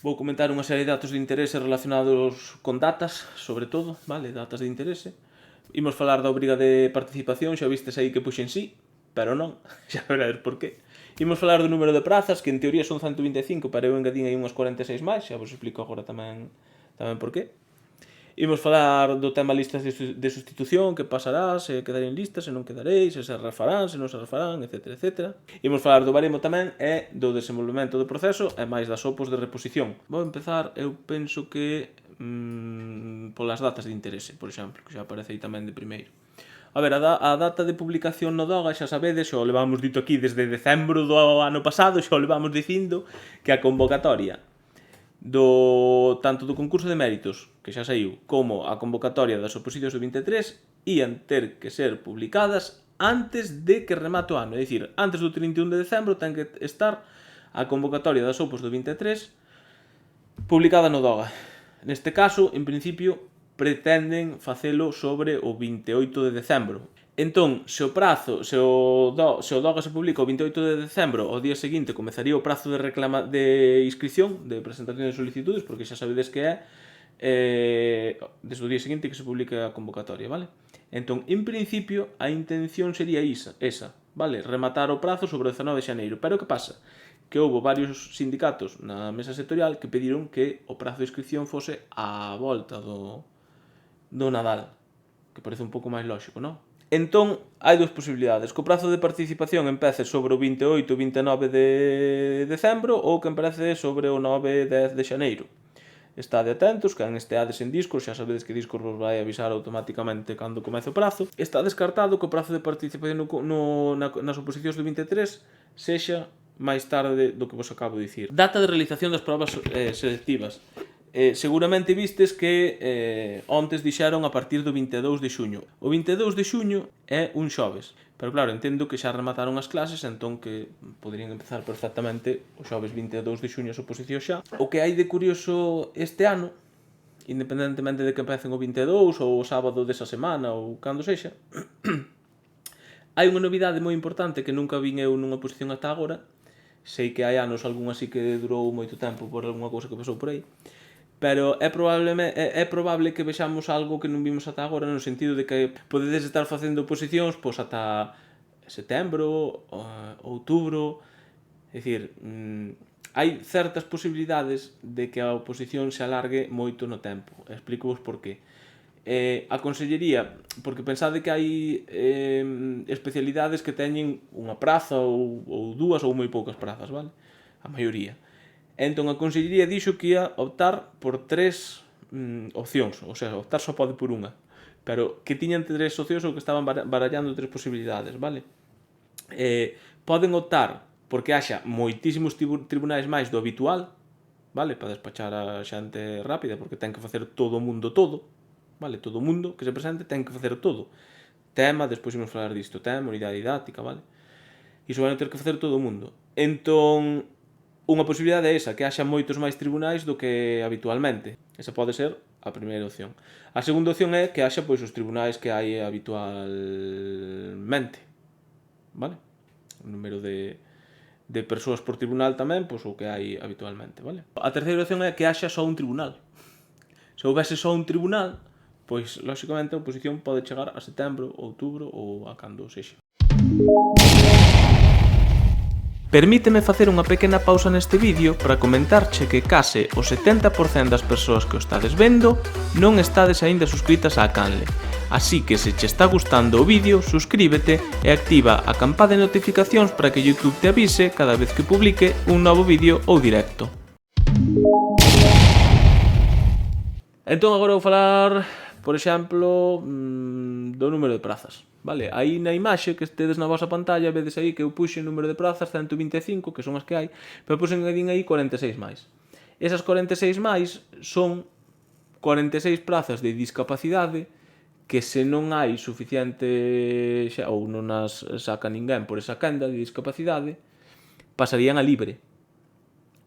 Vou comentar unha serie de datos de interese relacionados con datas, sobre todo, vale, datas de interese. Imos falar da obriga de participación, xa vistes aí que puxen sí, pero non, xa verás por qué. Imos falar do número de prazas, que en teoría son 125, pero eu engadín aí unhas 46 máis, xa vos explico agora tamén por qué. Imos falar do tema listas de sustitución, que pasará, se quedarén listas, se non quedaréis, se refarán, se non se refarán, etc, etc. Imos falar do baremo tamén e do desenvolvemento do proceso e máis das opos de reposición. Vou empezar, eu penso que polas datas de interese, por exemplo, que xa aparece aí tamén de primeiro. A ver, a data de publicación no DOGA xa sabedes, xa o levamos dito aquí desde decembro do ano pasado, xa o levamos dicindo que a convocatoria tanto do concurso de méritos, que xa saiu, como a convocatoria das oposicións do 23 ían ter que ser publicadas antes de que remate o ano. É dicir, antes do 31 de decembro ten que estar a convocatoria das opos do 23 publicada no DOGA. Neste caso, en principio, pretenden facelo sobre o 28 de decembro. Entón, se o DOGA se publica o 28 de decembro, o día seguinte comezaría o prazo de inscripción, de presentación de solicitudes, porque xa sabedes que é desde o día seguinte que se publica a convocatoria, vale? Entón, en principio, a intención sería esa, vale? Rematar o prazo sobre o 19 de xaneiro. Pero que pasa? Que houve varios sindicatos na mesa sectorial que pediron que o prazo de inscripción fose á volta do Nadal, que parece un pouco máis lóxico, non? Entón, hai dúas posibilidades. Que o prazo de participación empece sobre o 28 ou 29 de decembro ou que empece sobre o 9 e 10 de xaneiro. Estade atentos, que esteades en Discord, xa sabedes que Discord vos vai avisar automáticamente cando comece o prazo. Está descartado que o prazo de participación nas oposicións do 23 sexa máis tarde do que vos acabo de dicir. Data de realización das probas selectivas. Seguramente vistes que ontes dixeron a partir do 22 de xuño. O 22 de xuño é un xoves, pero claro, entendo que xa remataron as clases, entón que poderían empezar perfectamente o xoves 22 de xuño as oposicións xa. O que hai de curioso este ano, independentemente de que empecen o 22 ou o sábado desa semana ou cando sexa, hai unha novidade moi importante que nunca vin eu nunha oposición ata agora. Sei que hai anos algún así que durou moito tempo por algunha cousa que pasou por aí, pero é probable que vexamos algo que non vimos ata agora, no sentido de que podedes estar facendo oposicións pois ata setembro, outubro. É dicir, hai certas posibilidades de que a oposición se alargue moito no tempo. Explico-vos por qué. A Consellería, porque pensade que hai especialidades que teñen unha praza ou dúas ou moi poucas prazas, vale? A maioría. Entón a Consellería dixo que ia optar por tres opcións, ou sea, optar só pode por unha, pero que tiñan tres opcións ou que estaban barallando tres posibilidades, vale? Poden optar porque haxa moitísimos tribunais máis do habitual, vale? Para despachar a xente rápida, porque ten que facer todo o mundo todo, vale? Todo o mundo que se presente ten que facer todo. Tema, despois imos falar disto, tema, unidade didáctica, vale? Iso vai ter que facer todo o mundo. Entón, unha posibilidade é esa, que haxa moitos máis tribunais do que habitualmente. Esa pode ser a primeira opción. A segunda opción é que haxa pois os tribunais que hai habitualmente, vale? O número de persoas por tribunal tamén, pois o que hai habitualmente, vale? A terceira opción é que haxa só un tribunal. Se houvese só un tribunal, pois lóxicamente a oposición pode chegar a setembro, outubro ou a cando sexa. Permíteme facer unha pequena pausa neste vídeo para comentarche que case o 70% das persoas que o estades vendo non estades aínda suscritas á canle. Así que se che está gustando o vídeo, suscríbete e activa a campa de notificacións para que YouTube te avise cada vez que publique un novo vídeo ou directo. Entón agora vou falar, por exemplo, do número de prazas. Vale, aí na imaxe que estedes na vosa pantalla vedes aí que eu puxe o número de prazas 125, que son as que hai, pero puxen aí 46 máis. Esas 46 máis son 46 prazas de discapacidade que se non hai suficiente ou non as saca ninguén por esa quenda de discapacidade, pasarían a libre.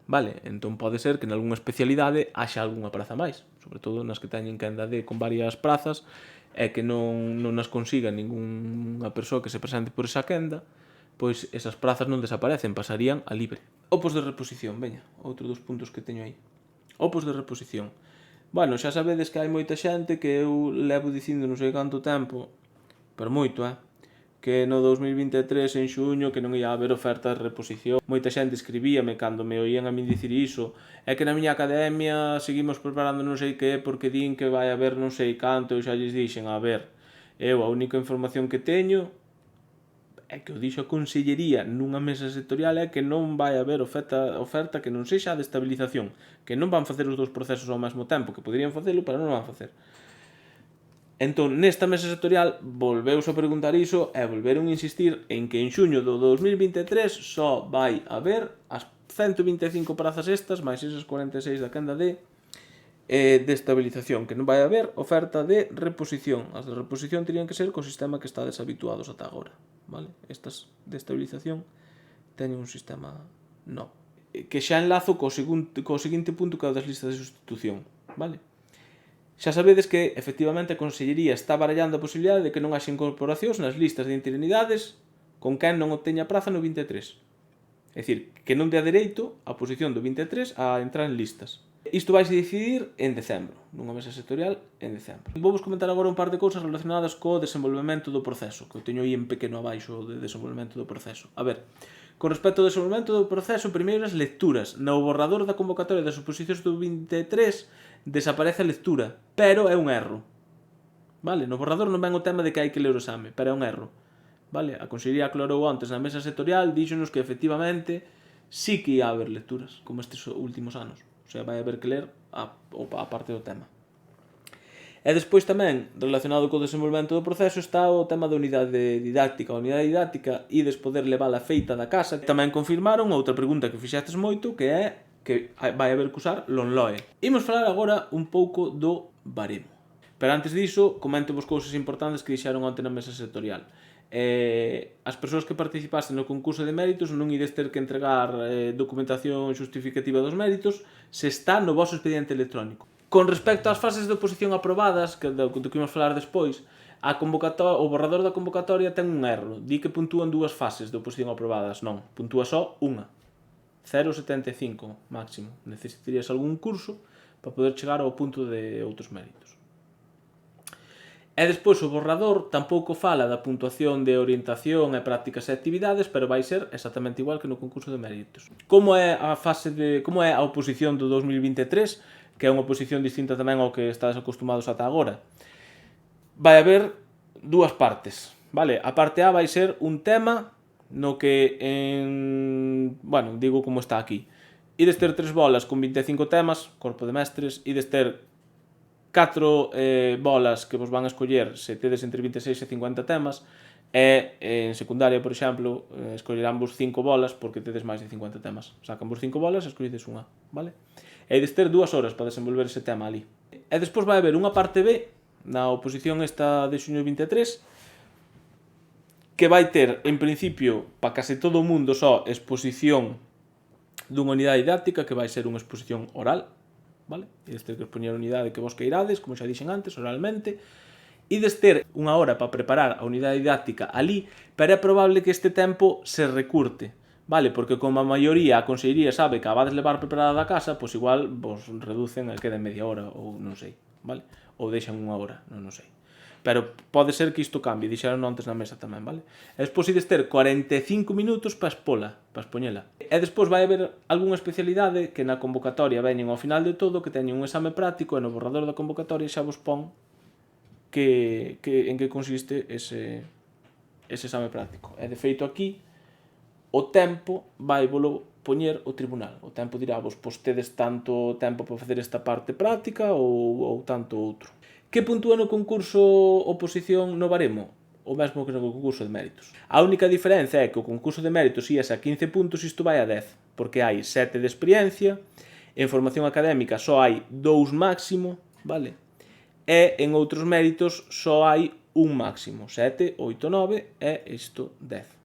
Vale, entón pode ser que nalgúna especialidade haxa algunha praza máis, sobre todo nas que teñen quenda con varias prazas e que non as consiga ningunha persoa que se presente por esa quenda, pois esas prazas non desaparecen, pasarían a libre. Opos de reposición, veña, outro dos puntos que teño aí. Opos de reposición. Bueno, xa sabedes que hai moita xente que eu levo dicindo non sei canto tempo, pero moito, que no 2023 en xuño que non ia haber ofertas de reposición. Moita xente escribíame cando me oían a min dicir iso, é que na miña academia seguimos preparando non sei que porque din que vai haber non sei canto, eu xa lles dixen, a ver, eu a única información que teño é que o dixo a Consellería nunha mesa sectorial é que non vai haber oferta que non sexa a de estabilización, que non van facer os dous procesos ao mesmo tempo, que poderían facelo, pero non van facer. Entón, nesta mesa sectorial volveuse a preguntar iso e volveron a insistir en que en xuño do 2023 só vai haber as 125 prazas estas, máis esas 46 da quenda de estabilización, que non vai haber oferta de reposición. As de reposición terían que ser co sistema que estades habituados ata agora, vale? Estas de estabilización teñen un sistema novo. Que xa enlazo co seguinte punto que é o das listas de sustitución, vale? Xa sabedes que, efectivamente, a Consellería está barallando a posibilidade de que non haxa incorporacións nas listas de interinidades con quen non obteña praza no 23. É dicir, que non dea dereito a posición do 23 a entrar en listas. Isto vai se decidir en decembro, nunha mesa sectorial en decembro. Vou-vos comentar agora un par de cousas relacionadas co desenvolvemento do proceso, que eu teño aí en pequeno abaixo de desenvolvemento do proceso. A ver, con respecto ao desenvolvemento do proceso, primeiro as lecturas. No borrador da convocatoria das oposicións do 23 desaparece a lectura, pero é un erro. Vale, no borrador non ven o tema de que hai que ler o exame, pero é un erro. Vale, a Consellería aclarou antes na mesa sectorial, díxonos que efectivamente sí que ia haber lecturas, como estes últimos anos. O sea, vai haber que ler a parte do tema. E despois tamén, relacionado co desenvolvemento do proceso, está o tema da unidade didáctica. A unidade didáctica ides poder levala feita da casa. Tamén confirmaron outra pregunta que fixestes moito, que é que vai haber que usar LONLOE. Imos falar agora un pouco do baremo. Pero antes diso, comento-vos cousas importantes que dixeron onte na mesa sectorial. As persoas que participasten no concurso de méritos non ides ter que entregar documentación xustificativa dos méritos se está no vosso expediente electrónico. Con respecto ás fases de oposición aprobadas, que do que imos falar despois, o borrador da convocatoria ten un erro. Di que puntúan dúas fases de oposición aprobadas. Non, puntúa só unha. 0,75 máximo. Necesitarías algún curso para poder chegar ao punto de outros méritos. E despois o borrador tampouco fala da puntuación de orientación e prácticas e actividades, pero vai ser exactamente igual que no concurso de méritos. Como é a oposición do 2023, que é unha oposición distinta tamén ao que estades acostumados ata agora? Vai haber dúas partes, vale? A parte A vai ser un tema no que digo como está aquí. Ides ter 3 bolas con 25 temas, corpo de mestres, ides ter 4 bolas que vos van a escoller se tedes entre 26 e 50 temas, e en secundaria, por exemplo, escolleránvos 5 bolas porque tedes máis de 50 temas. Sacanvos 5 bolas e escollides unha, vale? E ides ter 2 horas para desenvolver ese tema ali. E despois vai haber unha parte B na oposición esta de xuño 23 que vai ter, en principio, para case todo o mundo só exposición dunha unidade didáctica que vai ser unha exposición oral, vale? Ides ter que expoñer a unidade que vos queirades, como xa dixen antes, oralmente. Ides ter unha hora para preparar a unidade didáctica ali, pero é probable que este tempo se recurte, vale? Porque como a maioría a Consellería sabe que a vades levar preparada da casa, pois igual vos reducen a queda media hora, ou non sei, vale? Ou deixan unha hora, non sei. Pero pode ser que isto cambie, dixeron antes na mesa tamén, vale? E despois ides ter 45 minutos para expoñela. E despois vai haber algunha especialidade que na convocatoria veñen ao final de todo, que teñen un exame práctico e no borrador da convocatoria xa vos pon en que consiste ese exame práctico. E de feito aquí, o tempo vai volo poñer o tribunal. O tempo dirá vos, pois tedes tanto tempo para facer esta parte práctica ou tanto outro. Que puntúa no concurso oposición no baremo? O mesmo que no concurso de méritos. A única diferencia é que o concurso de méritos ias a 15 puntos e isto vai a 10, porque hai 7 de experiencia, en formación académica só hai 2 máximo, vale? E en outros méritos só hai un máximo, 7, 8, 9 e isto 10.